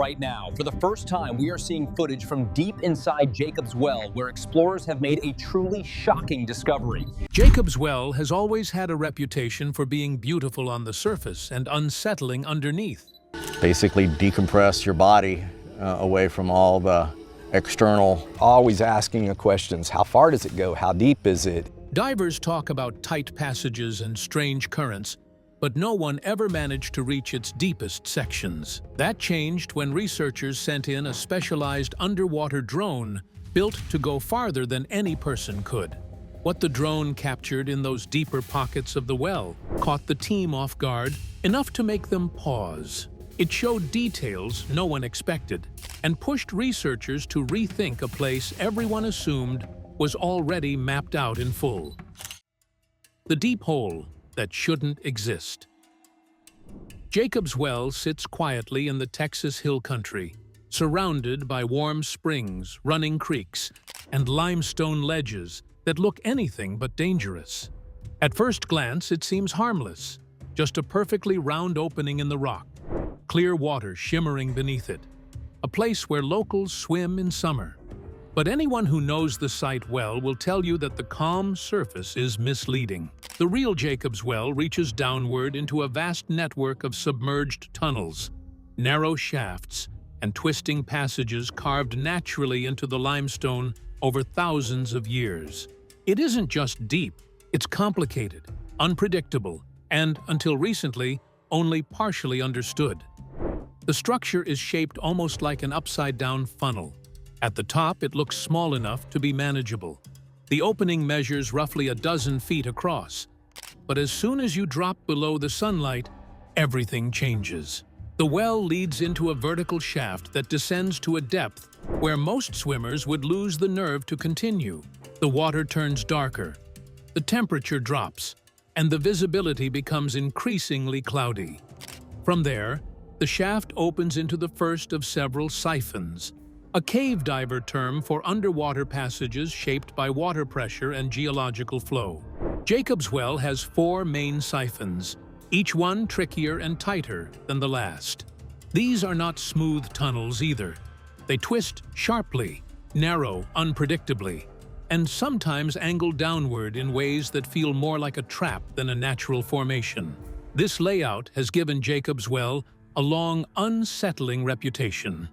Right now, for the first time, we are seeing footage from deep inside Jacob's Well, where explorers have made a truly shocking discovery. Jacob's Well has always had a reputation for being beautiful on the surface and unsettling underneath. Basically decompress your body away from all the external. Always asking questions, how far does it go? How deep is it? Divers talk about tight passages and strange currents, but no one ever managed to reach its deepest sections. That changed when researchers sent in a specialized underwater drone built to go farther than any person could. What the drone captured in those deeper pockets of the well caught the team off guard, enough to make them pause. It showed details no one expected and pushed researchers to rethink a place everyone assumed was already mapped out in full. The deep hole that shouldn't exist. Jacob's Well sits quietly in the Texas Hill Country, surrounded by warm springs, running creeks, and limestone ledges that look anything but dangerous. At first glance, it seems harmless, just a perfectly round opening in the rock, clear water shimmering beneath it, a place where locals swim in summer. But anyone who knows the site well will tell you that the calm surface is misleading. The real Jacob's Well reaches downward into a vast network of submerged tunnels, narrow shafts, and twisting passages carved naturally into the limestone over thousands of years. It isn't just deep, it's complicated, unpredictable, and, until recently, only partially understood. The structure is shaped almost like an upside-down funnel. At the top, it looks small enough to be manageable. The opening measures roughly a dozen feet across. But as soon as you drop below the sunlight, everything changes. The well leads into a vertical shaft that descends to a depth where most swimmers would lose the nerve to continue. The water turns darker, the temperature drops, and the visibility becomes increasingly cloudy. From there, the shaft opens into the first of several siphons, a cave diver term for underwater passages shaped by water pressure and geological flow. Jacob's Well has 4 main siphons, each one trickier and tighter than the last. These are not smooth tunnels either. They twist sharply, narrow unpredictably, and sometimes angle downward in ways that feel more like a trap than a natural formation. This layout has given Jacob's Well a long, unsettling reputation.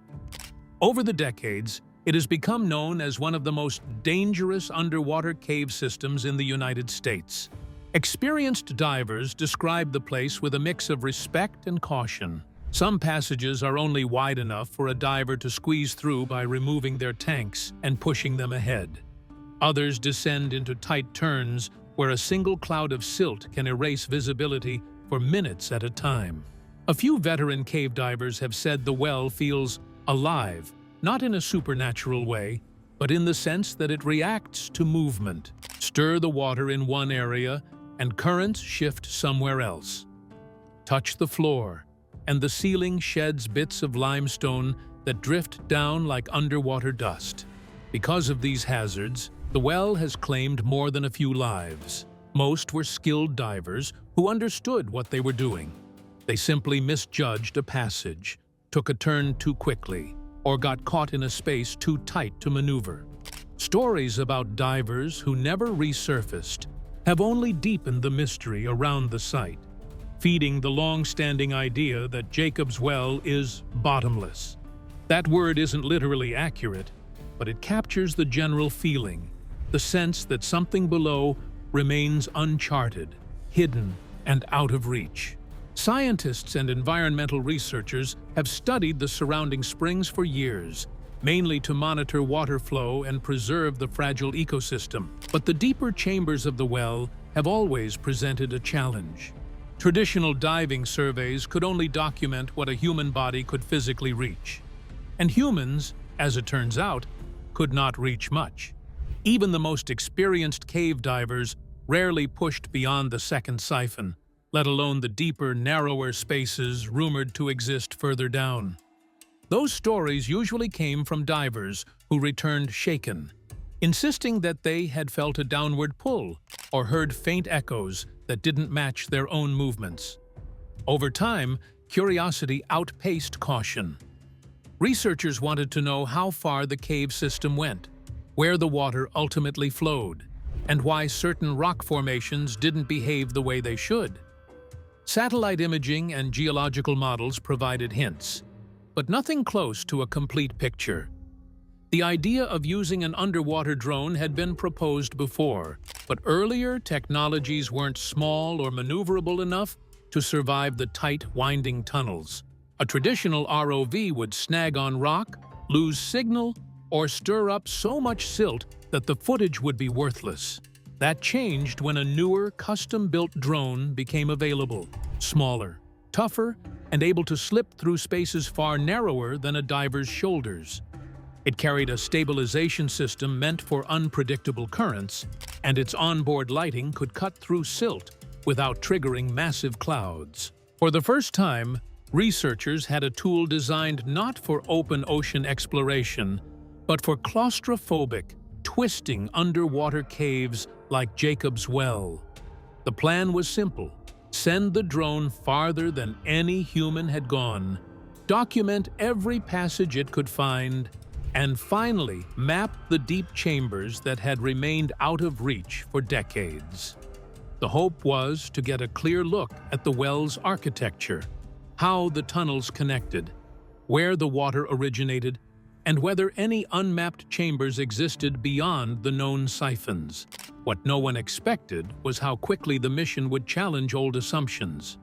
Over the decades, it has become known as one of the most dangerous underwater cave systems in the United States. Experienced divers describe the place with a mix of respect and caution. Some passages are only wide enough for a diver to squeeze through by removing their tanks and pushing them ahead. Others descend into tight turns where a single cloud of silt can erase visibility for minutes at a time. A few veteran cave divers have said the well feels alive, not in a supernatural way, but in the sense that it reacts to movement. Stir the water in one area, and currents shift somewhere else. Touch the floor, and the ceiling sheds bits of limestone that drift down like underwater dust. Because of these hazards, the well has claimed more than a few lives. Most were skilled divers who understood what they were doing. They simply misjudged a passage, took a turn too quickly, or got caught in a space too tight to maneuver. Stories about divers who never resurfaced have only deepened the mystery around the site, feeding the long-standing idea that Jacob's Well is bottomless. That word isn't literally accurate, but it captures the general feeling, the sense that something below remains uncharted, hidden, and out of reach. Scientists and environmental researchers have studied the surrounding springs for years, mainly to monitor water flow and preserve the fragile ecosystem. But the deeper chambers of the well have always presented a challenge. Traditional diving surveys could only document what a human body could physically reach. And humans, as it turns out, could not reach much. Even the most experienced cave divers rarely pushed beyond the second siphon, let alone the deeper, narrower spaces rumored to exist further down. Those stories usually came from divers who returned shaken, insisting that they had felt a downward pull or heard faint echoes that didn't match their own movements. Over time, curiosity outpaced caution. Researchers wanted to know how far the cave system went, where the water ultimately flowed, and why certain rock formations didn't behave the way they should. Satellite imaging and geological models provided hints, but nothing close to a complete picture. The idea of using an underwater drone had been proposed before, but earlier technologies weren't small or maneuverable enough to survive the tight, winding tunnels. A traditional ROV would snag on rock, lose signal, or stir up so much silt that the footage would be worthless. That changed when a newer, custom-built drone became available, smaller, tougher, and able to slip through spaces far narrower than a diver's shoulders. It carried a stabilization system meant for unpredictable currents, and its onboard lighting could cut through silt without triggering massive clouds. For the first time, researchers had a tool designed not for open ocean exploration, but for claustrophobic, twisting underwater caves like Jacob's Well. The plan was simple: send the drone farther than any human had gone, document every passage it could find, and finally map the deep chambers that had remained out of reach for decades. The hope was to get a clear look at the well's architecture, how the tunnels connected, where the water originated, and whether any unmapped chambers existed beyond the known siphons. What no one expected was how quickly the mission would challenge old assumptions.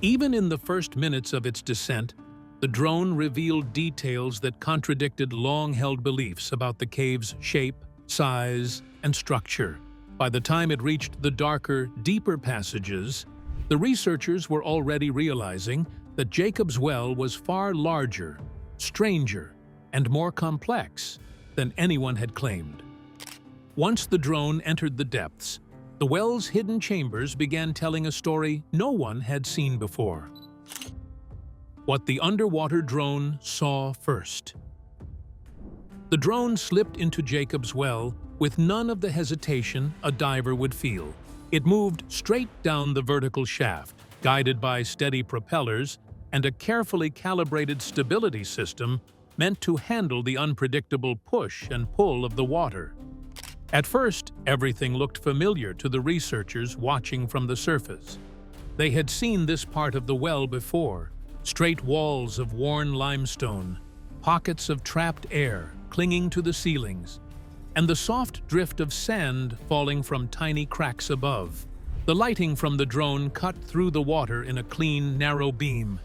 Even in the first minutes of its descent, the drone revealed details that contradicted long-held beliefs about the cave's shape, size, and structure. By the time it reached the darker, deeper passages, the researchers were already realizing that Jacob's Well was far larger, stranger, and more complex than anyone had claimed. Once the drone entered the depths, the well's hidden chambers began telling a story no one had seen before. What the underwater drone saw first. The drone slipped into Jacob's Well with none of the hesitation a diver would feel. It moved straight down the vertical shaft, guided by steady propellers and a carefully calibrated stability system meant to handle the unpredictable push and pull of the water. At first, everything looked familiar to the researchers watching from the surface. They had seen this part of the well before: straight walls of worn limestone, pockets of trapped air clinging to the ceilings, and the soft drift of sand falling from tiny cracks above. The lighting from the drone cut through the water in a clean, narrow beam,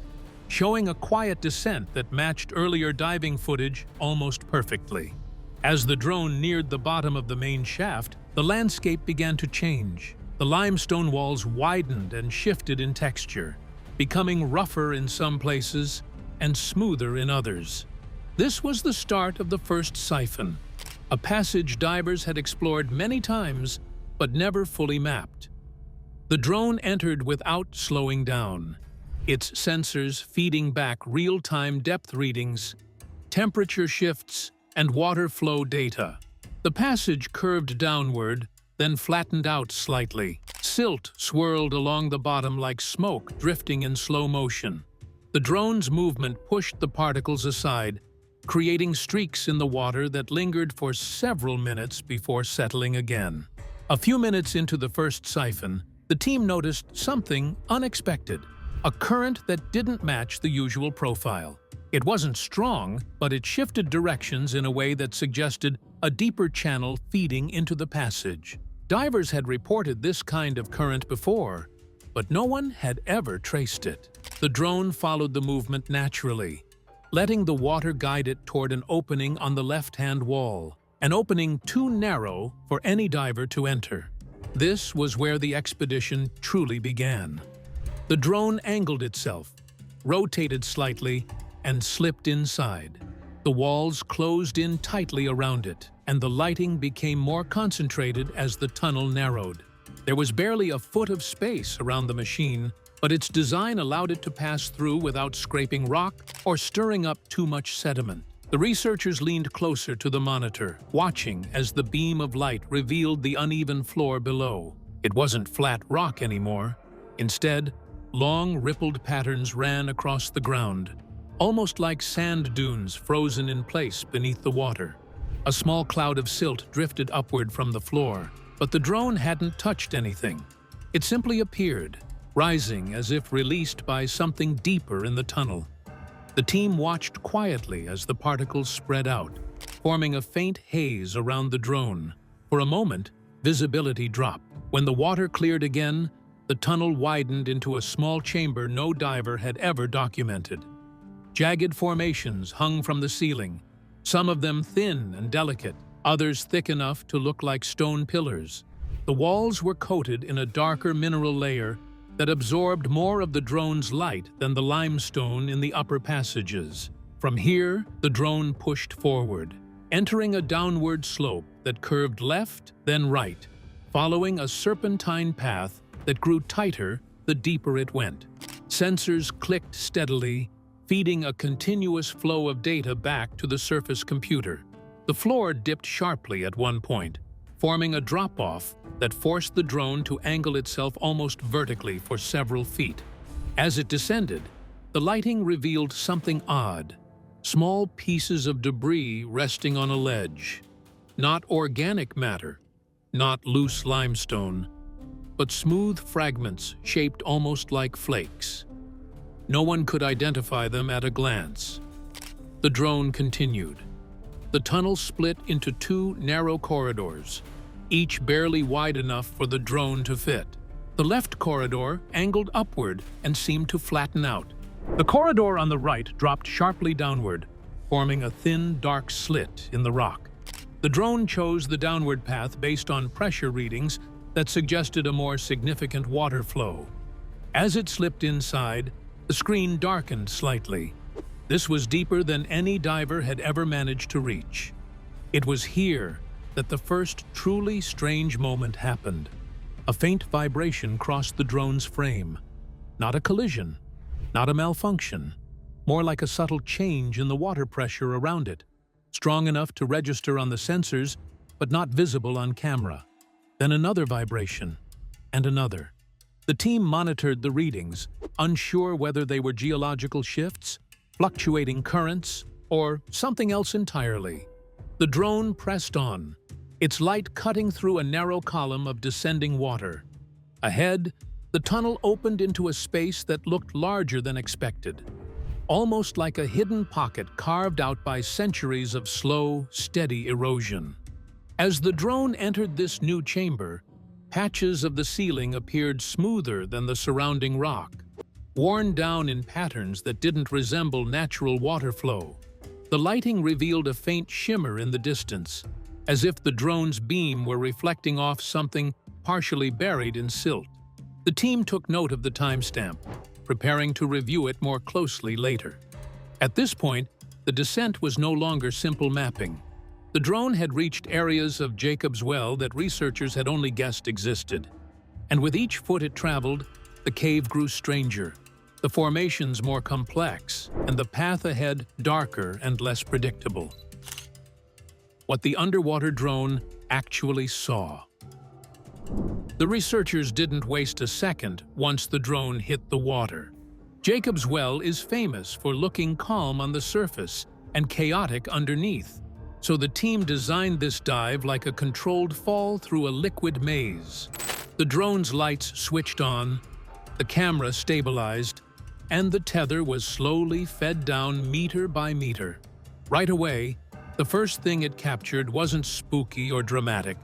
showing a quiet descent that matched earlier diving footage almost perfectly. As the drone neared the bottom of the main shaft, the landscape began to change. The limestone walls widened and shifted in texture, becoming rougher in some places and smoother in others. This was the start of the first siphon, a passage divers had explored many times but never fully mapped. The drone entered without slowing down, its sensors feeding back real-time depth readings, temperature shifts, and water flow data. The passage curved downward, then flattened out slightly. Silt swirled along the bottom like smoke drifting in slow motion. The drone's movement pushed the particles aside, creating streaks in the water that lingered for several minutes before settling again. A few minutes into the first siphon, the team noticed something unexpected: a current that didn't match the usual profile. It wasn't strong, but it shifted directions in a way that suggested a deeper channel feeding into the passage. Divers had reported this kind of current before, but no one had ever traced it. The drone followed the movement naturally, letting the water guide it toward an opening on the left-hand wall, an opening too narrow for any diver to enter. This was where the expedition truly began. The drone angled itself, rotated slightly, and slipped inside. The walls closed in tightly around it, and the lighting became more concentrated as the tunnel narrowed. There was barely a foot of space around the machine, but its design allowed it to pass through without scraping rock or stirring up too much sediment. The researchers leaned closer to the monitor, watching as the beam of light revealed the uneven floor below. It wasn't flat rock anymore. Instead, long rippled patterns ran across the ground, almost like sand dunes frozen in place beneath the water. A small cloud of silt drifted upward from the floor, but the drone hadn't touched anything. It simply appeared, rising as if released by something deeper in the tunnel. The team watched quietly as the particles spread out, forming a faint haze around the drone. For a moment, visibility dropped. When the water cleared again, the tunnel widened into a small chamber no diver had ever documented. Jagged formations hung from the ceiling, some of them thin and delicate, others thick enough to look like stone pillars. The walls were coated in a darker mineral layer that absorbed more of the drone's light than the limestone in the upper passages. From here, the drone pushed forward, entering a downward slope that curved left, then right, following a serpentine path that grew tighter the deeper it went. Sensors clicked steadily, feeding a continuous flow of data back to the surface computer. The floor dipped sharply at one point, forming a drop-off that forced the drone to angle itself almost vertically for several feet. As it descended, the lighting revealed something odd. Small pieces of debris resting on a ledge. Not organic matter, not loose limestone, but smooth fragments shaped almost like flakes. No one could identify them at a glance. The drone continued. The tunnel split into two narrow corridors, each barely wide enough for the drone to fit. The left corridor angled upward and seemed to flatten out. The corridor on the right dropped sharply downward, forming a thin, dark slit in the rock. The drone chose the downward path based on pressure readings that suggested a more significant water flow. As it slipped inside, the screen darkened slightly. This was deeper than any diver had ever managed to reach. It was here that the first truly strange moment happened. A faint vibration crossed the drone's frame. Not a collision, not a malfunction, more like a subtle change in the water pressure around it, strong enough to register on the sensors, but not visible on camera. Then another vibration, and another. The team monitored the readings, unsure whether they were geological shifts, fluctuating currents, or something else entirely. The drone pressed on, its light cutting through a narrow column of descending water. Ahead, the tunnel opened into a space that looked larger than expected, almost like a hidden pocket carved out by centuries of slow, steady erosion. As the drone entered this new chamber, patches of the ceiling appeared smoother than the surrounding rock, worn down in patterns that didn't resemble natural water flow. The lighting revealed a faint shimmer in the distance, as if the drone's beam were reflecting off something partially buried in silt. The team took note of the timestamp, preparing to review it more closely later. At this point, the descent was no longer simple mapping. The drone had reached areas of Jacob's Well that researchers had only guessed existed. And with each foot it traveled, the cave grew stranger, the formations more complex, and the path ahead darker and less predictable. What the underwater drone actually saw. The researchers didn't waste a second once the drone hit the water. Jacob's Well is famous for looking calm on the surface and chaotic underneath, so the team designed this dive like a controlled fall through a liquid maze. The drone's lights switched on, the camera stabilized, and the tether was slowly fed down meter by meter. Right away, the first thing it captured wasn't spooky or dramatic,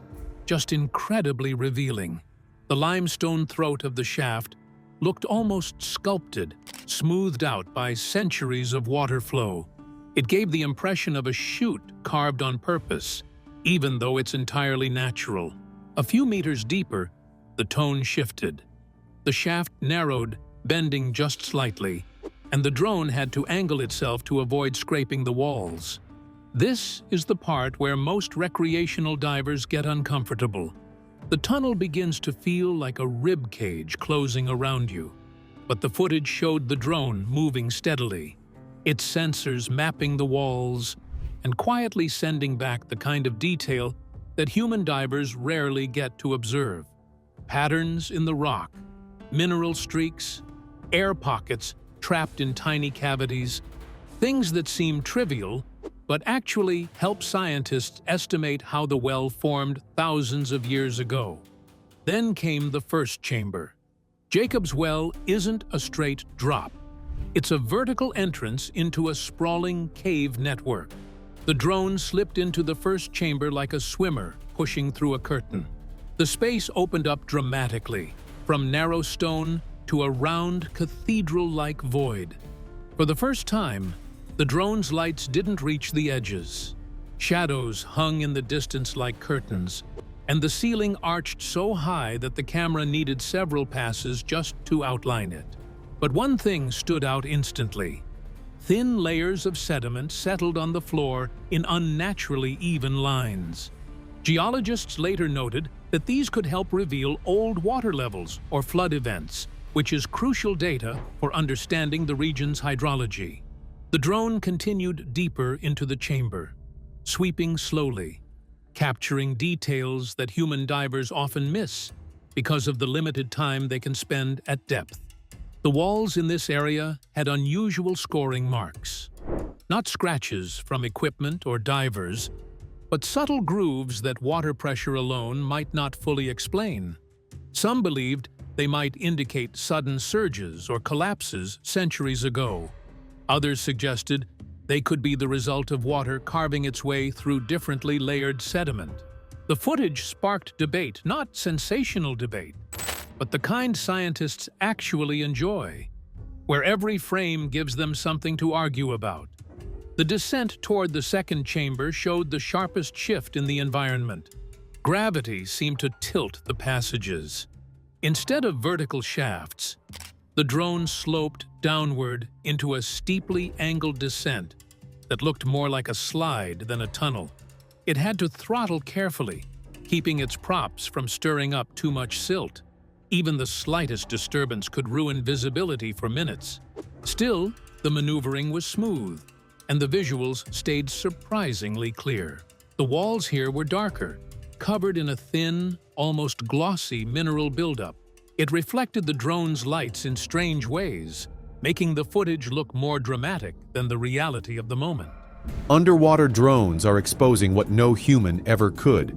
just incredibly revealing. The limestone throat of the shaft looked almost sculpted, smoothed out by centuries of water flow. It gave the impression of a chute carved on purpose, even though it's entirely natural. A few meters deeper, the tone shifted. The shaft narrowed, bending just slightly, and the drone had to angle itself to avoid scraping the walls. This is the part where most recreational divers get uncomfortable. The tunnel begins to feel like a rib cage closing around you, but the footage showed the drone moving steadily, its sensors mapping the walls and quietly sending back the kind of detail that human divers rarely get to observe. Patterns in the rock, mineral streaks, air pockets trapped in tiny cavities, Things that seem trivial, but actually help scientists estimate how the well formed thousands of years ago. Then came the first chamber. Jacob's Well isn't a straight drop. It's a vertical entrance into a sprawling cave network. The drone slipped into the first chamber like a swimmer pushing through a curtain. The space opened up dramatically, from narrow stone to a round, cathedral-like void. For the first time, the drone's lights didn't reach the edges. Shadows hung in the distance like curtains, and the ceiling arched so high that the camera needed several passes just to outline it. But one thing stood out instantly. Thin layers of sediment settled on the floor in unnaturally even lines. Geologists later noted that these could help reveal old water levels or flood events, which is crucial data for understanding the region's hydrology. The drone continued deeper into the chamber, sweeping slowly, capturing details that human divers often miss because of the limited time they can spend at depth. The walls in this area had unusual scoring marks. Not scratches from equipment or divers, but subtle grooves that water pressure alone might not fully explain. Some believed they might indicate sudden surges or collapses centuries ago. Others suggested they could be the result of water carving its way through differently layered sediment. The footage sparked debate, not sensational debate, but the kind scientists actually enjoy, where every frame gives them something to argue about. The descent toward the second chamber showed the sharpest shift in the environment. Gravity seemed to tilt the passages. Instead of vertical shafts, the drone sloped downward into a steeply angled descent that looked more like a slide than a tunnel. It had to throttle carefully, keeping its props from stirring up too much silt. Even the slightest disturbance could ruin visibility for minutes. Still, the maneuvering was smooth, and the visuals stayed surprisingly clear. The walls here were darker, covered in a thin, almost glossy mineral buildup. It reflected the drone's lights in strange ways, making the footage look more dramatic than the reality of the moment. Underwater drones are exposing what no human ever could.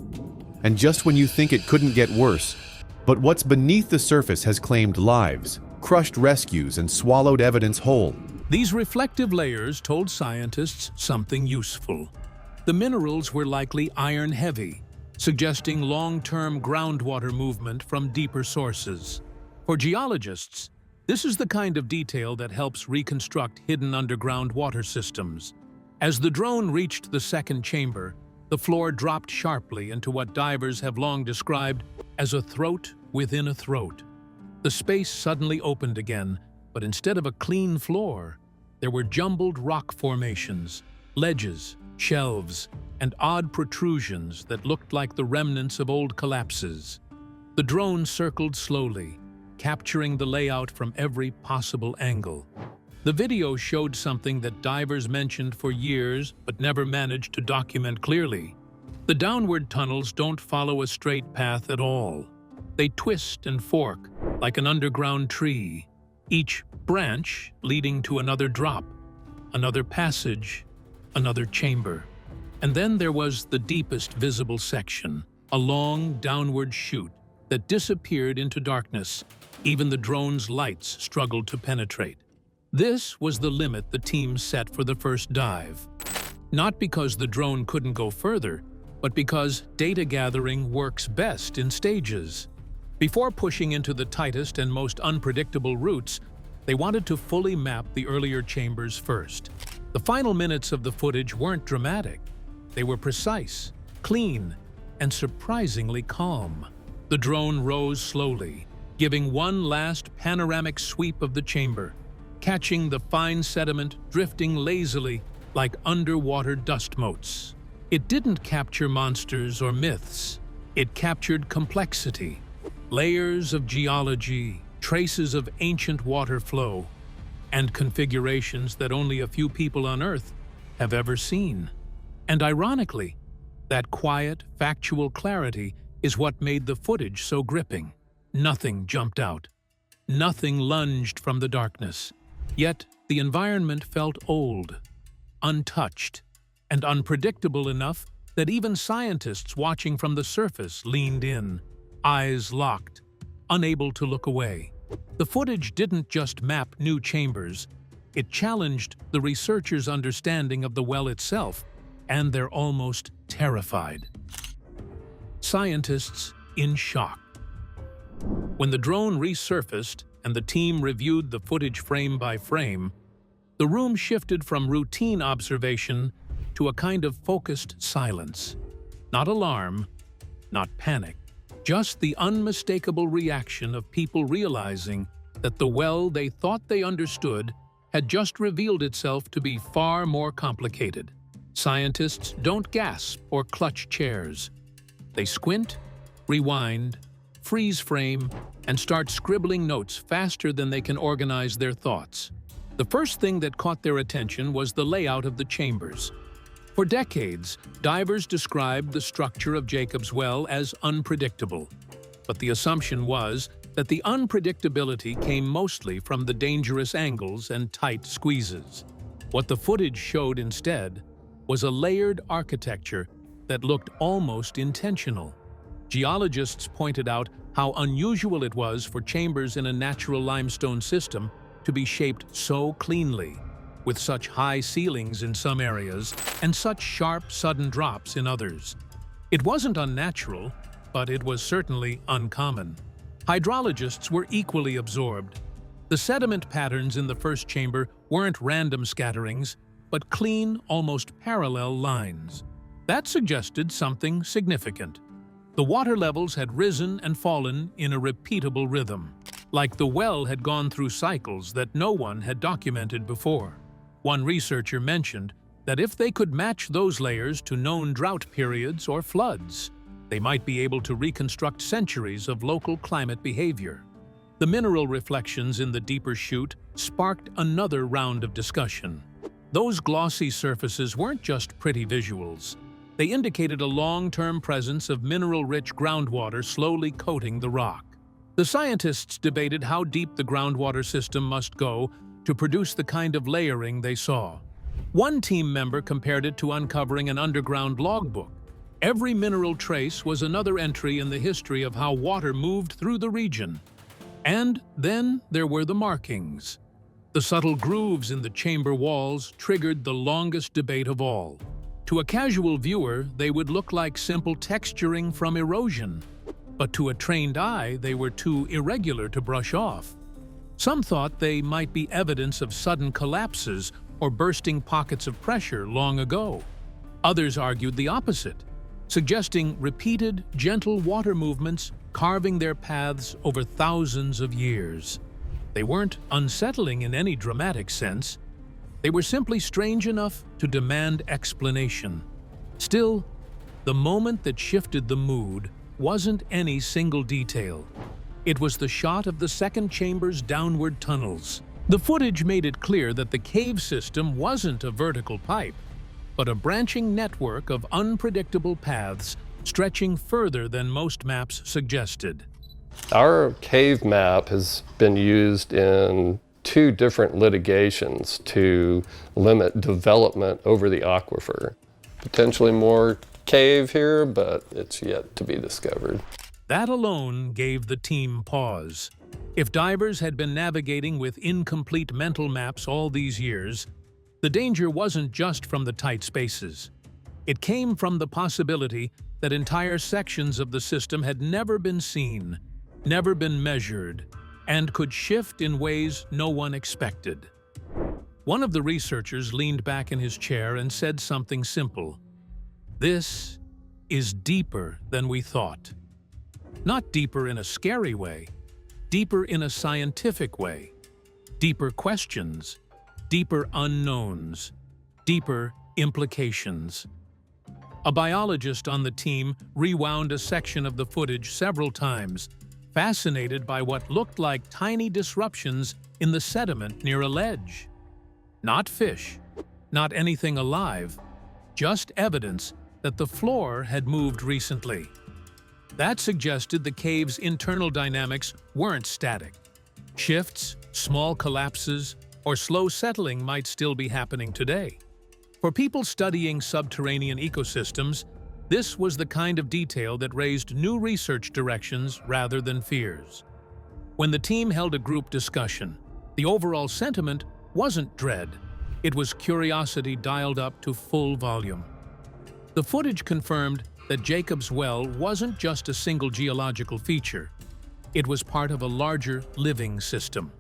And just when you think it couldn't get worse, but what's beneath the surface has claimed lives, crushed rescues, and swallowed evidence whole. These reflective layers told scientists something useful. The minerals were likely iron-heavy, suggesting long-term groundwater movement from deeper sources. For geologists, this is the kind of detail that helps reconstruct hidden underground water systems. As the drone reached the second chamber, the floor dropped sharply into what divers have long described as a throat within a throat. The space suddenly opened again, but instead of a clean floor, there were jumbled rock formations, ledges, shelves, and odd protrusions that looked like the remnants of old collapses. The drone circled slowly, capturing the layout from every possible angle. The video showed something that divers mentioned for years but never managed to document clearly. The downward tunnels don't follow a straight path at all. They twist and fork like an underground tree, each branch leading to another drop, another passage, another chamber. And then there was the deepest visible section, a long downward chute that disappeared into darkness. Even the drone's lights struggled to penetrate. This was the limit the team set for the first dive. Not because the drone couldn't go further, but because data gathering works best in stages. Before pushing into the tightest and most unpredictable routes, they wanted to fully map the earlier chambers first. The final minutes of the footage weren't dramatic. They were precise, clean, and surprisingly calm. The drone rose slowly, giving one last panoramic sweep of the chamber, catching the fine sediment drifting lazily like underwater dust motes. It didn't capture monsters or myths. It captured complexity, layers of geology, traces of ancient water flow, and configurations that only a few people on Earth have ever seen. And ironically, that quiet, factual clarity is what made the footage so gripping. Nothing jumped out. Nothing lunged from the darkness. Yet, the environment felt old, untouched, and unpredictable enough that even scientists watching from the surface leaned in, eyes locked, unable to look away. The footage didn't just map new chambers, it challenged the researchers' understanding of the well itself, and they're almost terrified. Scientists in shock. When the drone resurfaced and the team reviewed the footage frame by frame, the room shifted from routine observation to a kind of focused silence. Not alarm, not panic, just the unmistakable reaction of people realizing that the well they thought they understood had just revealed itself to be far more complicated. Scientists don't gasp or clutch chairs. They squint, rewind, freeze frame, and start scribbling notes faster than they can organize their thoughts. The first thing that caught their attention was the layout of the chambers. For decades, divers described the structure of Jacob's Well as unpredictable, but the assumption was that the unpredictability came mostly from the dangerous angles and tight squeezes. What the footage showed instead was a layered architecture that looked almost intentional. Geologists pointed out how unusual it was for chambers in a natural limestone system to be shaped so cleanly, with such high ceilings in some areas and such sharp, sudden drops in others. It wasn't unnatural, but it was certainly uncommon. Hydrologists were equally absorbed. The sediment patterns in the first chamber weren't random scatterings, but clean, almost parallel lines. That suggested something significant. The water levels had risen and fallen in a repeatable rhythm, like the well had gone through cycles that no one had documented before. One researcher mentioned that if they could match those layers to known drought periods or floods, they might be able to reconstruct centuries of local climate behavior. The mineral reflections in the deeper chute sparked another round of discussion. Those glossy surfaces weren't just pretty visuals. They indicated a long-term presence of mineral-rich groundwater slowly coating the rock. The scientists debated how deep the groundwater system must go to produce the kind of layering they saw. One team member compared it to uncovering an underground logbook. Every mineral trace was another entry in the history of how water moved through the region. And then there were the markings. The subtle grooves in the chamber walls triggered the longest debate of all. To a casual viewer, they would look like simple texturing from erosion, but to a trained eye, they were too irregular to brush off. Some thought they might be evidence of sudden collapses or bursting pockets of pressure long ago. Others argued the opposite, suggesting repeated, gentle water movements carving their paths over thousands of years. They weren't unsettling in any dramatic sense. They were simply strange enough to demand explanation. Still, the moment that shifted the mood wasn't any single detail. It was the shot of the second chamber's downward tunnels. The footage made it clear that the cave system wasn't a vertical pipe, but a branching network of unpredictable paths stretching further than most maps suggested. Our cave map has been used in 2 different litigations to limit development over the aquifer. Potentially more cave here, but it's yet to be discovered. That alone gave the team pause. If divers had been navigating with incomplete mental maps all these years, the danger wasn't just from the tight spaces. It came from the possibility that entire sections of the system had never been seen, never been measured, and could shift in ways no one expected. One of the researchers leaned back in his chair and said something simple. "This is deeper than we thought." Not deeper in a scary way, deeper in a scientific way. Deeper questions, deeper unknowns, deeper implications. A biologist on the team rewound a section of the footage several times, fascinated by what looked like tiny disruptions in the sediment near a ledge. Not fish, not anything alive, just evidence that the floor had moved recently. That suggested the cave's internal dynamics weren't static. Shifts, small collapses, or slow settling might still be happening today. For people studying subterranean ecosystems, this was the kind of detail that raised new research directions rather than fears. When the team held a group discussion, the overall sentiment wasn't dread. It was curiosity dialed up to full volume. The footage confirmed that Jacob's Well wasn't just a single geological feature. It was part of a larger living system.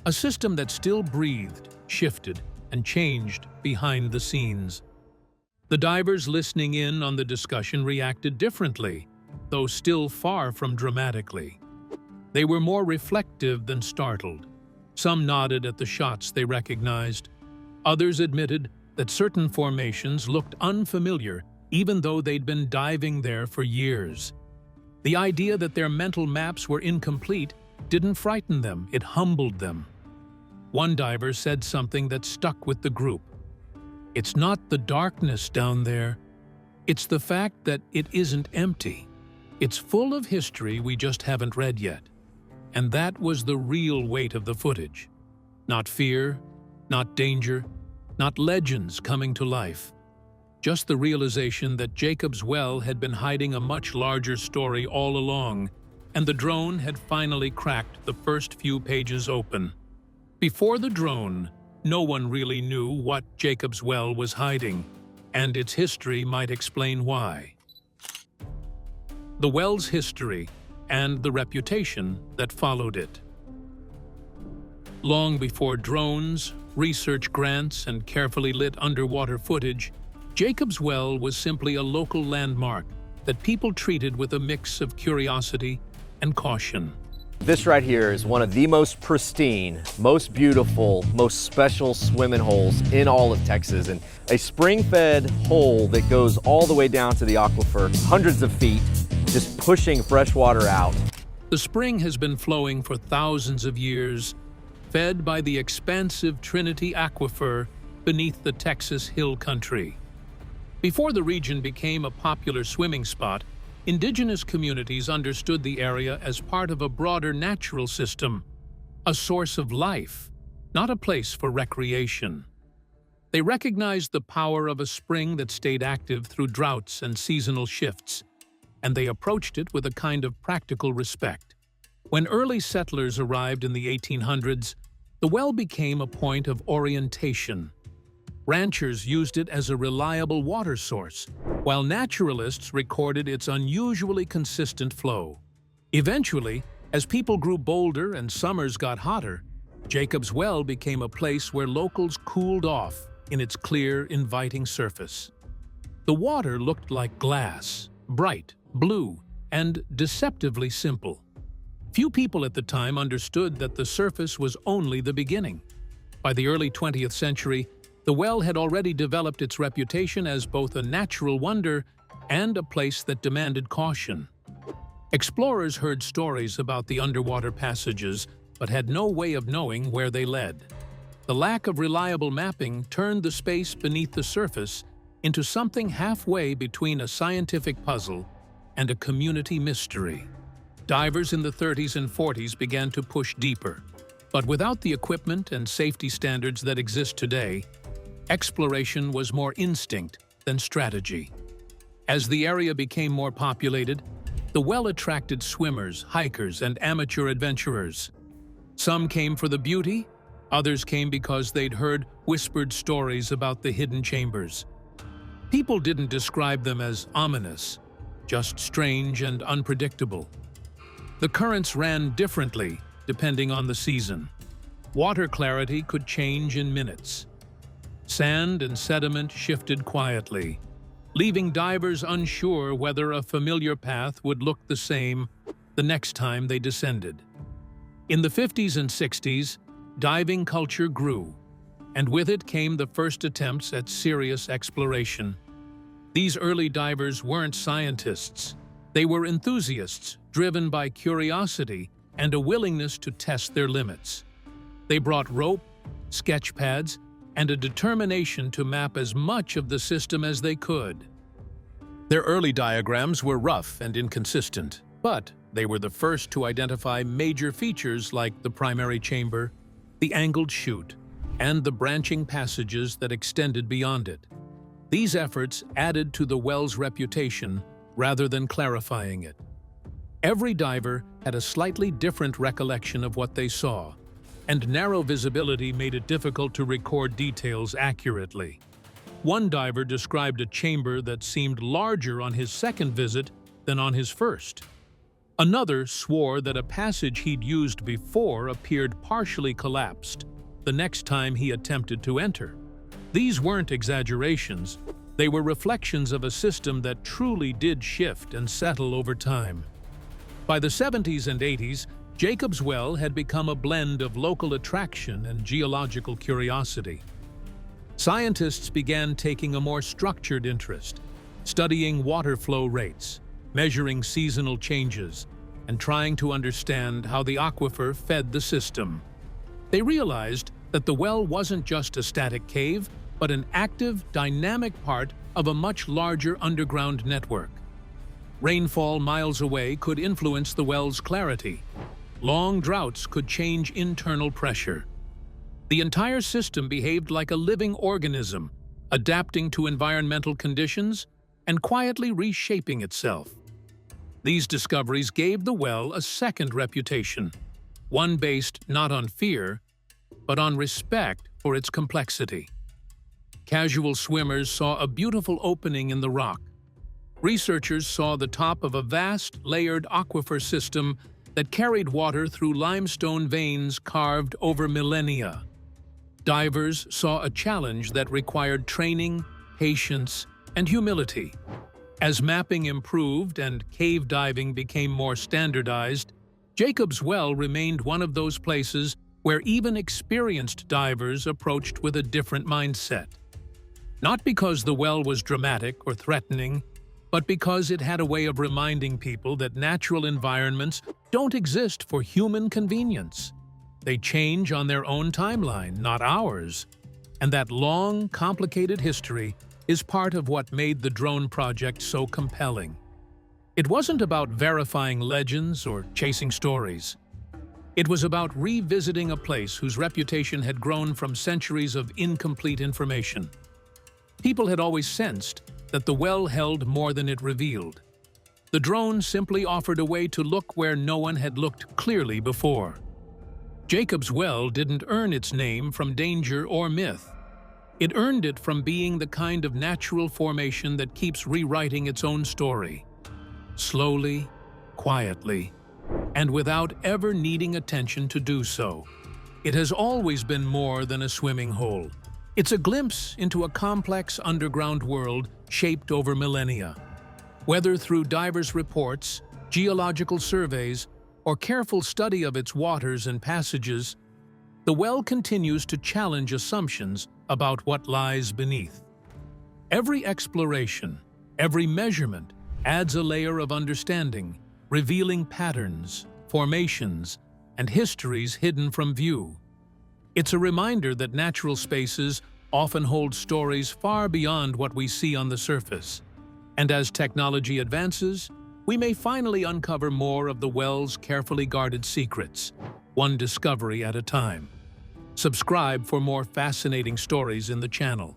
A system that still breathed, shifted, and changed behind the scenes. The divers listening in on the discussion reacted differently, though still far from dramatically. They were more reflective than startled. Some nodded at the shots they recognized. Others admitted that certain formations looked unfamiliar even though they'd been diving there for years. The idea that their mental maps were incomplete didn't frighten them, it humbled them. One diver said something that stuck with the group. "It's not the darkness down there. It's the fact that it isn't empty. It's full of history we just haven't read yet." And that was the real weight of the footage. Not fear, not danger, not legends coming to life. Just the realization that Jacob's Well had been hiding a much larger story all along, and the drone had finally cracked the first few pages open. Before the drone, no one really knew what Jacob's Well was hiding, and its history might explain why. The well's history and the reputation that followed it. Long before drones, research grants, and carefully lit underwater footage, Jacob's Well was simply a local landmark that people treated with a mix of curiosity and caution. This right here is one of the most pristine, most beautiful, most special swimming holes in all of Texas, and a spring-fed hole that goes all the way down to the aquifer, hundreds of feet, just pushing fresh water out. The spring has been flowing for thousands of years, fed by the expansive Trinity Aquifer beneath the Texas Hill Country. Before the region became a popular swimming spot, indigenous communities understood the area as part of a broader natural system, a source of life, not a place for recreation. They recognized the power of a spring that stayed active through droughts and seasonal shifts, and they approached it with a kind of practical respect. When early settlers arrived in the 1800s, the well became a point of orientation. Ranchers used it as a reliable water source, while naturalists recorded its unusually consistent flow. Eventually, as people grew bolder and summers got hotter, Jacob's Well became a place where locals cooled off in its clear, inviting surface. The water looked like glass, bright, blue, and deceptively simple. Few people at the time understood that the surface was only the beginning. By the early 20th century, the well had already developed its reputation as both a natural wonder and a place that demanded caution. Explorers heard stories about the underwater passages, but had no way of knowing where they led. The lack of reliable mapping turned the space beneath the surface into something halfway between a scientific puzzle and a community mystery. Divers in the 30s and 40s began to push deeper, but without the equipment and safety standards that exist today, exploration was more instinct than strategy. As the area became more populated, the well attracted swimmers, hikers, and amateur adventurers. Some came for the beauty, others came because they'd heard whispered stories about the hidden chambers. People didn't describe them as ominous, just strange and unpredictable. The currents ran differently depending on the season. Water clarity could change in minutes. Sand and sediment shifted quietly, leaving divers unsure whether a familiar path would look the same the next time they descended. In the 50s and 60s, diving culture grew, and with it came the first attempts at serious exploration. These early divers weren't scientists. They were enthusiasts, driven by curiosity and a willingness to test their limits. They brought rope, sketch pads, and a determination to map as much of the system as they could. Their early diagrams were rough and inconsistent, but they were the first to identify major features like the primary chamber, the angled chute, and the branching passages that extended beyond it. These efforts added to the well's reputation rather than clarifying it. Every diver had a slightly different recollection of what they saw, and narrow visibility made it difficult to record details accurately. One diver described a chamber that seemed larger on his second visit than on his first. Another swore that a passage he'd used before appeared partially collapsed the next time he attempted to enter. These weren't exaggerations, they were reflections of a system that truly did shift and settle over time. By the 70s and 80s, Jacob's Well had become a blend of local attraction and geological curiosity. Scientists began taking a more structured interest, studying water flow rates, measuring seasonal changes, and trying to understand how the aquifer fed the system. They realized that the well wasn't just a static cave, but an active, dynamic part of a much larger underground network. Rainfall miles away could influence the well's clarity. Long droughts could change internal pressure. The entire system behaved like a living organism, adapting to environmental conditions and quietly reshaping itself. These discoveries gave the well a second reputation, one based not on fear, but on respect for its complexity. Casual swimmers saw a beautiful opening in the rock. Researchers saw the top of a vast, layered aquifer system that carried water through limestone veins carved over millennia. Divers saw a challenge that required training, patience, and humility. As mapping improved and cave diving became more standardized, Jacob's Well remained one of those places where even experienced divers approached with a different mindset. Not because the well was dramatic or threatening, but because it had a way of reminding people that natural environments don't exist for human convenience. They change on their own timeline, not ours. And that long, complicated history is part of what made the drone project so compelling. It wasn't about verifying legends or chasing stories. It was about revisiting a place whose reputation had grown from centuries of incomplete information. People had always sensed that the well held more than it revealed. The drone simply offered a way to look where no one had looked clearly before. Jacob's Well didn't earn its name from danger or myth. It earned it from being the kind of natural formation that keeps rewriting its own story. Slowly, quietly, and without ever needing attention to do so. It has always been more than a swimming hole. It's a glimpse into a complex underground world shaped over millennia. Whether through divers' reports, geological surveys, or careful study of its waters and passages, the well continues to challenge assumptions about what lies beneath. Every exploration, every measurement adds a layer of understanding, revealing patterns, formations, and histories hidden from view. It's a reminder that natural spaces often hold stories far beyond what we see on the surface. And as technology advances, we may finally uncover more of the well's carefully guarded secrets, one discovery at a time. Subscribe for more fascinating stories in the channel.